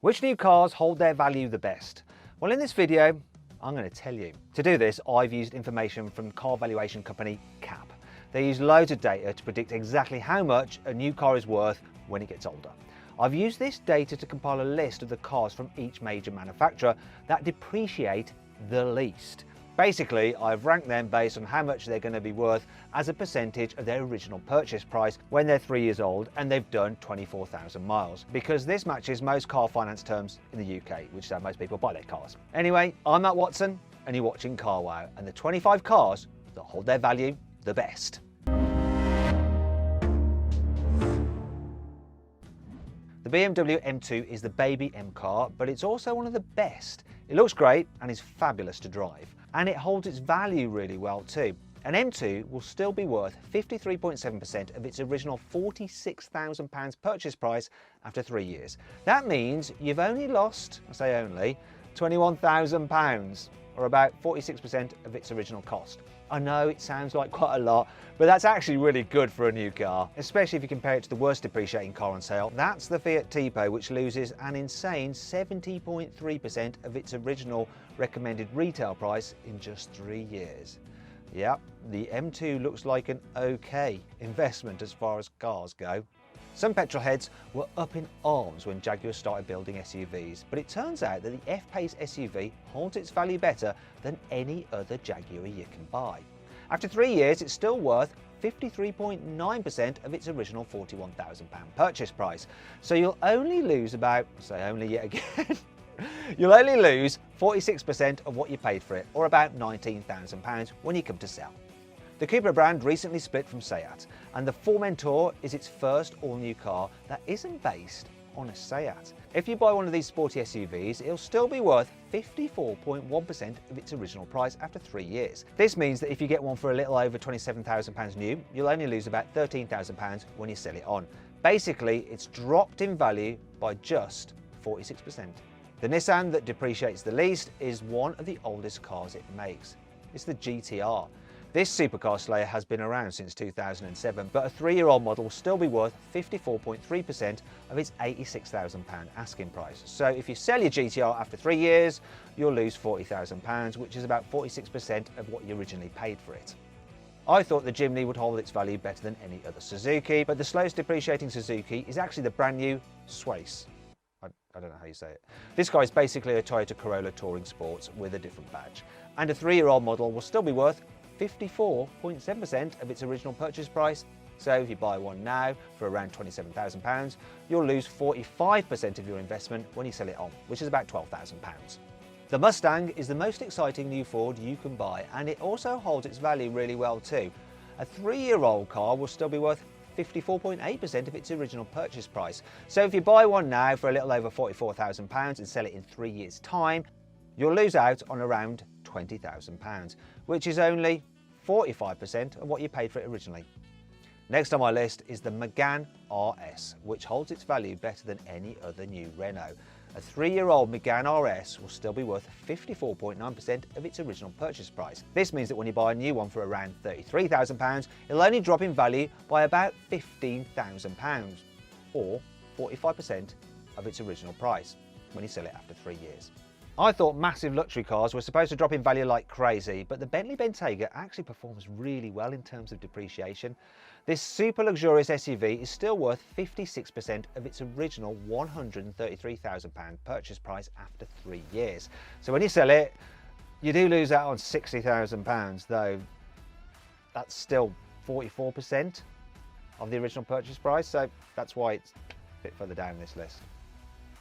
Which new cars hold their value the best? Well, in this video, I'm going to tell you. To do this, I've used information from car valuation company CAP. They use loads of data to predict exactly how much a new car is worth when it gets older. I've used this data to compile a list of the cars from each major manufacturer that depreciate the least. Basically, I've ranked them based on how much they're going to be worth as a percentage of their original purchase price when they're 3 years old and they've done 24,000 miles, because this matches most car finance terms in the UK, which is how most people buy their cars. Anyway, I'm Matt Watson and you're watching CarWow and the 25 cars that hold their value the best. The BMW M2 is the baby M car, but it's also one of the best. It looks great and is fabulous to drive. And it holds its value really well too. An M2 will still be worth 53.7% of its original £46,000 purchase price after 3 years. That means you've only lost, I say only, £21,000, or about 46% of its original cost. I know it sounds like quite a lot, but that's actually really good for a new car, especially if you compare it to the worst depreciating car on sale. That's the Fiat Tipo, which loses an insane 70.3% of its original recommended retail price in just 3 years. Yep, the M2 looks like an okay investment as far as cars go. Some petrol heads were up in arms when Jaguar started building SUVs, but it turns out that the F-Pace SUV holds its value better than any other Jaguar you can buy. After 3 years, it's still worth 53.9% of its original £41,000 purchase price. So you'll only lose about, say only yet again, you'll only lose 46% of what you paid for it, or about £19,000 when you come to sell. The Cupra brand recently split from Seat, and the Formentor is its first all-new car that isn't based on a Seat. If you buy one of these sporty SUVs, it'll still be worth 54.1% of its original price after 3 years. This means that if you get one for a little over £27,000 new, you'll only lose about £13,000 when you sell it on. Basically, it's dropped in value by just 46%. The Nissan that depreciates the least is one of the oldest cars it makes. It's the GTR. This supercar slayer has been around since 2007, but a 3-year-old model will still be worth 54.3% of its £86,000 asking price. So if you sell your GTR after 3 years, you'll lose £40,000, which is about 46% of what you originally paid for it. I thought the Jimny would hold its value better than any other Suzuki, but the slowest depreciating Suzuki is actually the brand new Swace. I don't know how you say it. This car is basically a Toyota Corolla Touring Sports with a different badge. And a 3-year-old model will still be worth 54.7% of its original purchase price. So if you buy one now for around £27,000, you'll lose 45% of your investment when you sell it on, which is about £12,000. The Mustang is the most exciting new Ford you can buy, and it also holds its value really well too. A 3-year-old car will still be worth 54.8% of its original purchase price. So if you buy one now for a little over £44,000 and sell it in 3 years' time, you'll lose out on around £20,000, which is only 45% of what you paid for it originally. Next on my list is the Mcgann Rs, which holds its value better than any other new Renault. A 3-year-old Mcgann Rs will still be worth 54.9% of its original purchase price. This means that when you buy a new one for around £33,000, it'll only drop in value by about £15,000, or 45% of its original price when you sell it after 3 years. I thought massive luxury cars were supposed to drop in value like crazy, but the Bentley Bentayga actually performs really well in terms of depreciation. This super luxurious SUV is still worth 56% of its original £133,000 purchase price after 3 years. So when you sell it, you do lose out on £60,000, though that's still 44% of the original purchase price, so that's why it's a bit further down this list.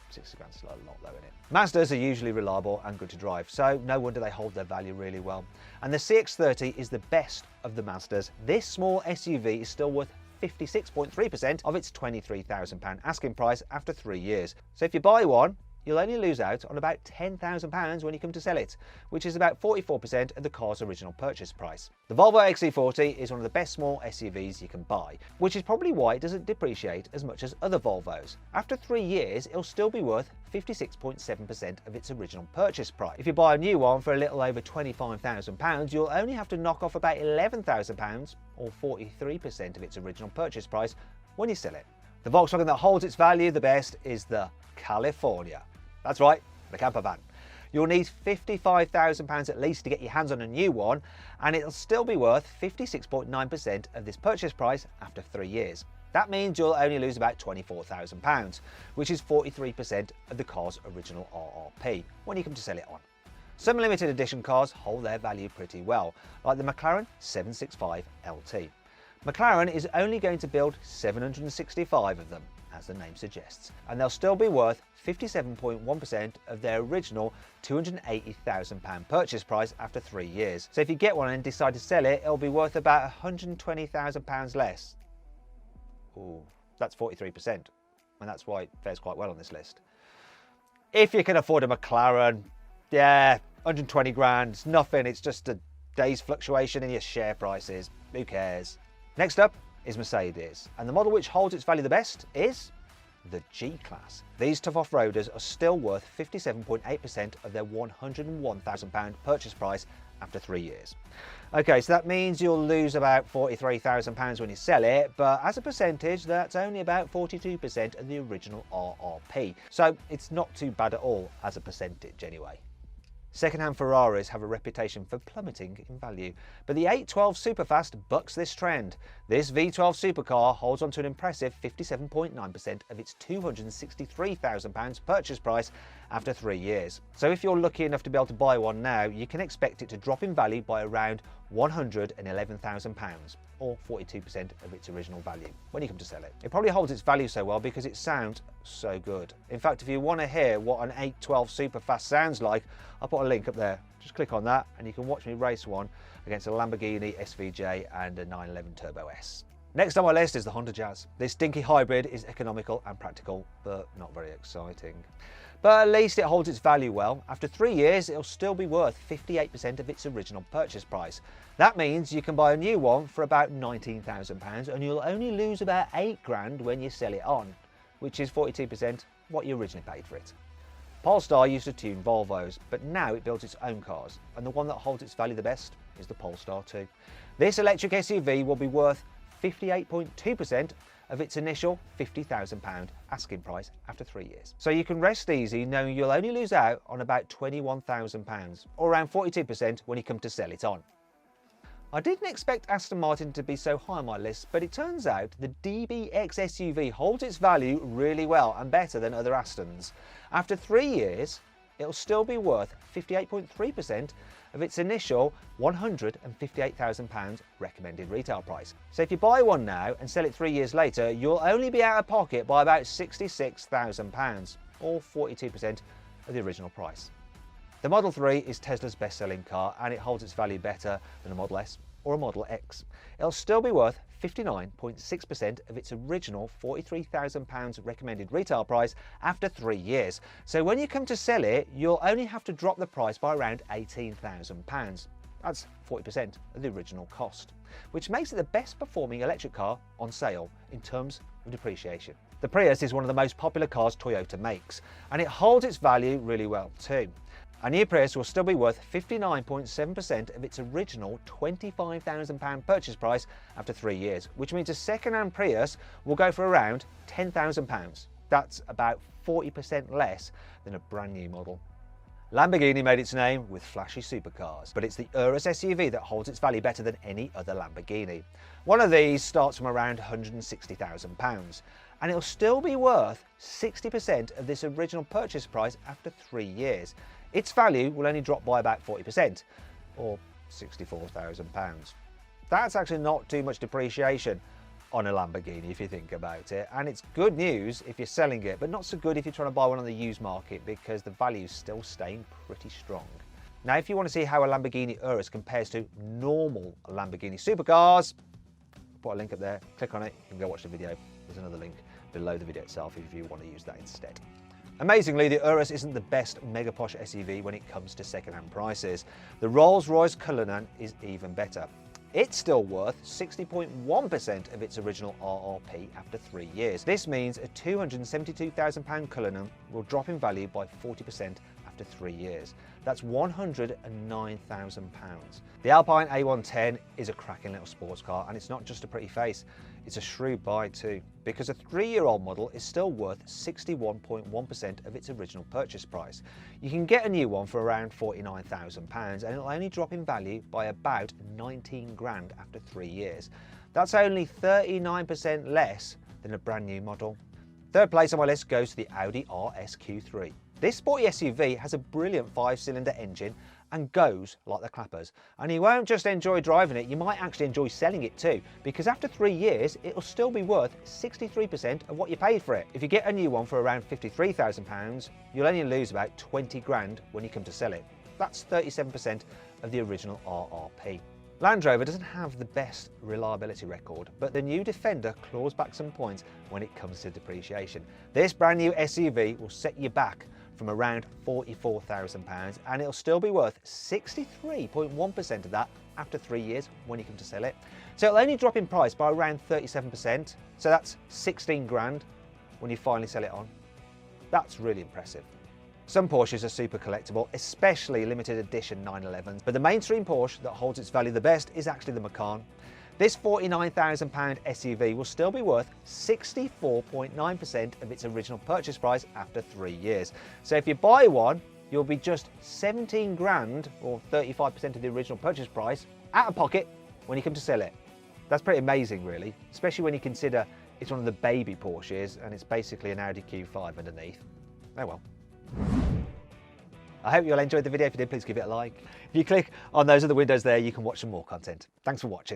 60 grand's still a lot though, isn't it? Mazdas are usually reliable and good to drive, so no wonder they hold their value really well. And the CX-30 is the best of the Mazdas. This small SUV is still worth 56.3% of its £23,000 asking price after 3 years. So if you buy one, you'll only lose out on about £10,000 when you come to sell it, which is about 44% of the car's original purchase price. The Volvo XC40 is one of the best small SUVs you can buy, which is probably why it doesn't depreciate as much as other Volvos. After 3 years, it'll still be worth 56.7% of its original purchase price. If you buy a new one for a little over £25,000, you'll only have to knock off about £11,000, or 43% of its original purchase price, when you sell it. The Volkswagen that holds its value the best is the California. That's right, the camper van. You'll need £55,000 at least to get your hands on a new one, and it'll still be worth 56.9% of this purchase price after 3 years. That means you'll only lose about £24,000, which is 43% of the car's original RRP when you come to sell it on. Some limited edition cars hold their value pretty well, like the Mclaren 765 LT. Mclaren is only going to build 765 of them, as the name suggests, and they'll still be worth 57.1% of their original £280,000 purchase price after 3 years. So if you get one and decide to sell it, it'll be worth about £120,000 less. Ooh, that's 43%, and that's why it fares quite well on this list. If you can afford a McLaren, yeah, 120 grand, it's nothing, it's just a day's fluctuation in your share prices, who cares? Next up is Mercedes, and the model which holds its value the best is the G-Class. These tough off-roaders are still worth 57.8% of their £101,000 purchase price after 3 years. Okay, so that means you'll lose about £43,000 when you sell it, but as a percentage, that's only about 42% of the original RRP. So it's not too bad at all as a percentage anyway. Second-hand Ferraris have a reputation for plummeting in value, but the 812 Superfast bucks this trend. This V12 supercar holds on to an impressive 57.9% of its £263,000 purchase price after 3 years. So if you're lucky enough to be able to buy one now, you can expect it to drop in value by around £111,000, or 42% of its original value when you come to sell it. It probably holds its value so well because it sounds so good. In fact, if you want to hear what an 812 Superfast sounds like, I'll put a link up there. Just click on that and you can watch me race one against a Lamborghini SVJ and a 911 Turbo S. Next on my list is the Honda Jazz. This dinky hybrid is economical and practical, but not very exciting. But at least it holds its value well. After 3 years, it'll still be worth 58% of its original purchase price. That means you can buy a new one for about £19,000 and you'll only lose about 8 grand when you sell it on, which is 42% what you originally paid for it. Polestar used to tune Volvos, but now it builds its own cars, and the one that holds its value the best is the Polestar 2. This electric SUV will be worth 58.2% of its initial £50,000 asking price after 3 years. So you can rest easy knowing you'll only lose out on about £21,000, or around 42% when you come to sell it on. I didn't expect Aston Martin to be so high on my list, but it turns out the DBX SUV holds its value really well and better than other Astons. After 3 years, it'll still be worth 58.3% of its initial £158,000 recommended retail price. So if you buy one now and sell it 3 years later, you'll only be out of pocket by about £66,000, or 42% of the original price. The Model 3 is Tesla's best-selling car, and it holds its value better than a Model S or a Model X. It'll still be worth 59.6% of its original £43,000 recommended retail price after 3 years. So when you come to sell it, you'll only have to drop the price by around £18,000. That's 40% of the original cost, which makes it the best performing electric car on sale in terms of depreciation. The Prius is one of the most popular cars Toyota makes, and it holds its value really well too. A new Prius will still be worth 59.7% of its original £25,000 purchase price after 3 years, which means a second-hand Prius will go for around £10,000. That's about 40% less than a brand new model. Lamborghini made its name with flashy supercars, but it's the Urus SUV that holds its value better than any other Lamborghini. One of these starts from around £160,000, and it'll still be worth 60% of this original purchase price after 3 years. Its value will only drop by about 40%, or £64,000. That's actually not too much depreciation on a Lamborghini if you think about it, and it's good news if you're selling it, but not so good if you're trying to buy one on the used market because the value's still staying pretty strong. Now, if you want to see how a Lamborghini Urus compares to normal Lamborghini supercars, I'll put a link up there, click on it, you can go watch the video. There's another link below the video itself if you want to use that instead. Amazingly, the Urus isn't the best mega posh SUV when it comes to second-hand prices. The Rolls-Royce Cullinan is even better. It's still worth 60.1% of its original RRP after 3 years. This means a £272,000 Cullinan will drop in value by 40% after 3 years. That's £109,000. The Alpine A110 is a cracking little sports car, and it's not just a pretty face. It's a shrewd buy too, because a 3-year-old model is still worth 61.1% of its original purchase price. You can get a new one for around £49,000 and it'll only drop in value by about 19 grand after 3 years. That's only 39% less than a brand new model. Third place on my list goes to the Audi Rsq3. This sporty SUV has a brilliant 5-cylinder engine and goes like the clappers. And you won't just enjoy driving it, you might actually enjoy selling it too, because after 3 years, it'll still be worth 63% of what you paid for it. If you get a new one for around £53,000, you'll only lose about 20 grand when you come to sell it. That's 37% of the original RRP. Land Rover doesn't have the best reliability record, but the new Defender claws back some points when it comes to depreciation. This brand new SUV will set you back from around £44,000 and it'll still be worth 63.1% of that after 3 years when you come to sell it. So it'll only drop in price by around 37%, so that's 16 grand when you finally sell it on. That's really impressive. Some Porsches are super collectible, especially limited edition 911s, but the mainstream Porsche that holds its value the best is actually the Macan. This £49,000 SUV will still be worth 64.9% of its original purchase price after 3 years. So if you buy one, you'll be just 17 grand, or 35% of the original purchase price, out of pocket when you come to sell it. That's pretty amazing really, especially when you consider it's one of the baby Porsches and it's basically an Audi Q5 underneath. Oh well. I hope you all enjoyed the video. If you did, please give it a like. If you click on those other windows there, you can watch some more content. Thanks for watching.